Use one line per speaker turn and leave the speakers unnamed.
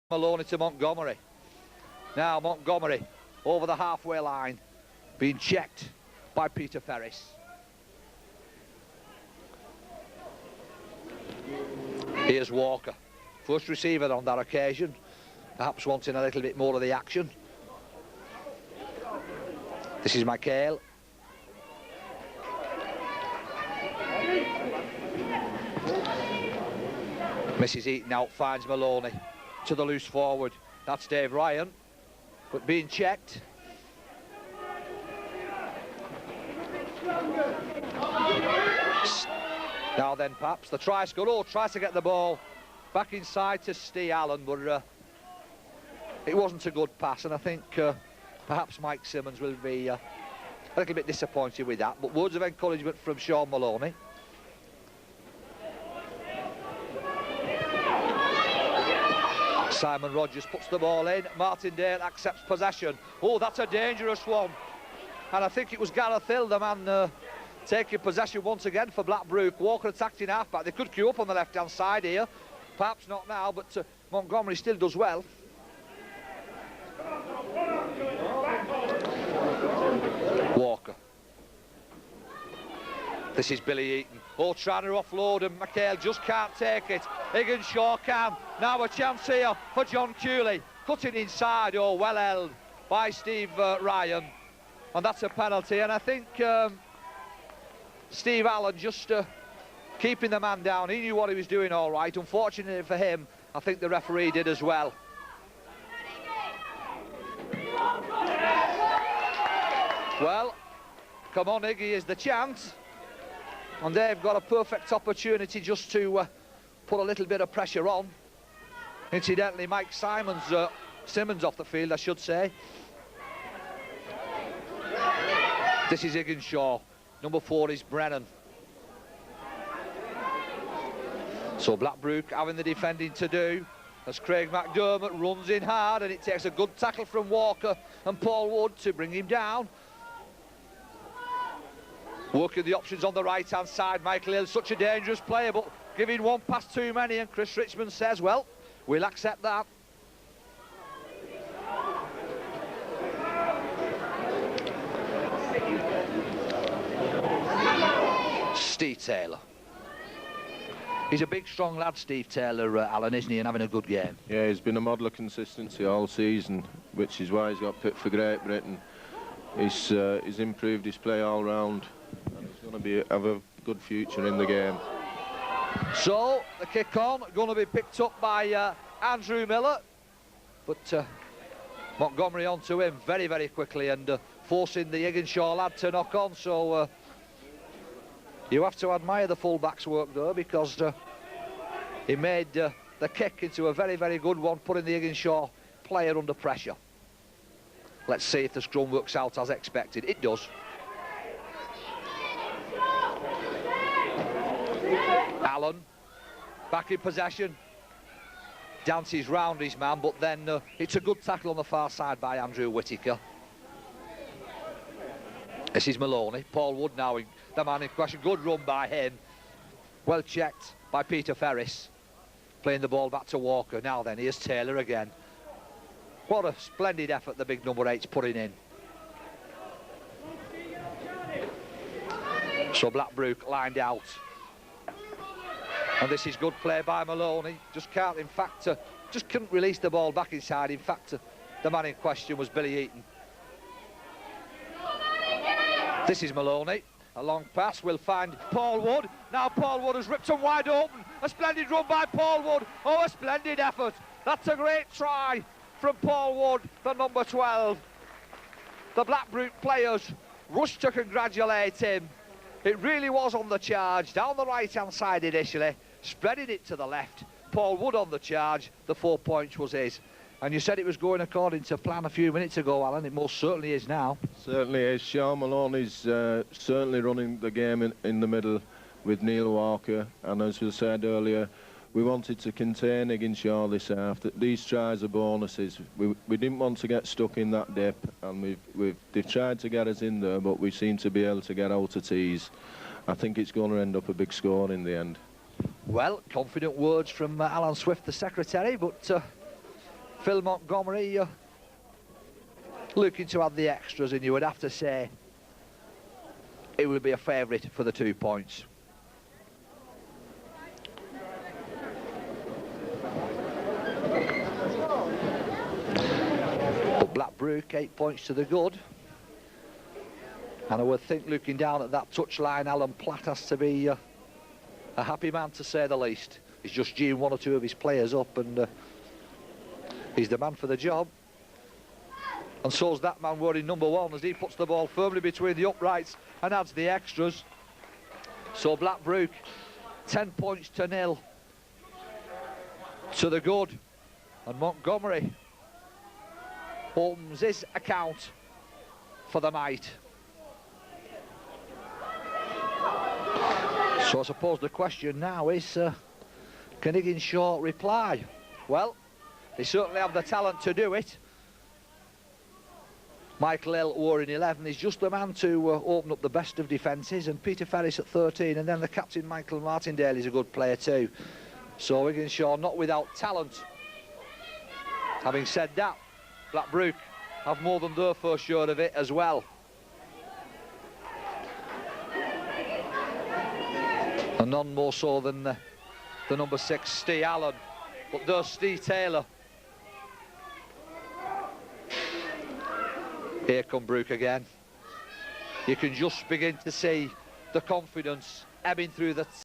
Maloney to Montgomery. Now Montgomery over the halfway line, being checked by Peter Ferris. Here's Walker, first receiver on that occasion, perhaps wanting a little bit more of the action. This is McHale. Mrs. Eaton out, finds Maloney to the loose forward. That's Dave Ryan, but being checked. Now then, perhaps the try scorer. Oh, tries to get the ball back inside to Steve Allen, but it wasn't a good pass, and I think perhaps Mike Simmons will be a little bit disappointed with that. But words of encouragement from Sean Maloney. Simon Rogers puts the ball in. Martindale accepts possession. Oh, that's a dangerous one. And I think it was Gareth Hill, the man taking possession once again for Blackbrook. Walker attacked in half-back. They could queue up on the left-hand side here. Perhaps not now, but Montgomery still does well. Walker. This is Billy Eaton. Oh, trying to offload, and McHale just can't take it. Higginshaw can. Now a chance here for John Cooley. Cutting inside. Oh, well held by Steve Ryan. And that's a penalty. And I think Steve Allen just keeping the man down. He knew what he was doing all right. Unfortunately for him, I think the referee did as well. Well, come on, Iggy, is the chance. And they've got a perfect opportunity just to put a little bit of pressure on. Incidentally, Mike Simmons off the field, I should say. This is Higginshaw. Number 4 is Brennan. So Blackbrook having the defending to do as Craig McDermott runs in hard, and it takes a good tackle from Walker and Paul Wood to bring him down. Working the options on the right-hand side. Michael Hill, such a dangerous player, but giving one pass too many, and Chris Richmond says, well, we'll accept that. Steve Taylor. He's a big, strong lad, Steve Taylor, Alan, isn't he, and having a good game.
Yeah, he's been a model of consistency all season, which is why he's got picked for Great Britain. He's improved his play all round. He's going to have a good future in the game.
So the kick on, going to be picked up by Andrew Miller, but Montgomery onto him very, very quickly and forcing the Higginshaw lad to knock on. So you have to admire the full-back's work though, because he made the kick into a very, very good one, putting the Higginshaw player under pressure. Let's see if the scrum works out as expected. It does. Allen, back in possession. Dances round his man, but then it's a good tackle on the far side by Andrew Whittaker. This is Maloney. Paul Wood now, the man in question. Good run by him. Well checked by Peter Ferris. Playing the ball back to Walker. Now then, here's Taylor again. What a splendid effort the big number 8's putting in. So Blackbrook lined out. And this is good play by Maloney. Just can't, in fact, just couldn't release the ball back inside. In fact, the man in question was Billy Eaton. This is Maloney. A long pass will find Paul Wood. Now Paul Wood has ripped him wide open. A splendid run by Paul Wood. Oh, a splendid effort. That's a great try from Paul Wood, the number 12. The Blackbrook players rushed to congratulate him. It really was on the charge, down the right-hand side initially, spreading it to the left. Paul Wood on the charge, the 4 points was his. And you said it was going according to plan a few minutes ago, Alan. It most certainly is now.
Certainly is. Sean Maloney's certainly running the game in the middle with Neil Walker. And as we said earlier, we wanted to contain Higginshaw this half. These tries are bonuses. We didn't want to get stuck in that dip, and they've tried to get us in there, but we seem to be able to get out of tees. I think it's going to end up a big score in the end.
Well, confident words from Alan Swift, the secretary, but Phil Montgomery looking to add the extras, and you would have to say it would be a favourite for the 2 points. But Blackbrook, 8 points to the good. And I would think, looking down at that touchline, Alan Platt has to be a happy man, to say the least. He's just gearing 1 or 2 of his players up, and he's the man for the job. And so's that man wearing number 1, as he puts the ball firmly between the uprights and adds the extras. So Blackbrook, 10 points to 0 to the good. And Montgomery opens his account for the night. So I suppose the question now is, can Higginshaw reply? Well, they certainly have the talent to do it. Michael Hill, who are in 11, is just the man to open up the best of defences, and Peter Ferris at 13, and then the captain Michael Martindale is a good player too. So Higginshaw not without talent. Having said that, Blackbrook have more than their first share of it as well. And none more so than the number 6, Steve Allen. But there's Steve Taylor. Here come Brook again. You can just begin to see the confidence ebbing through the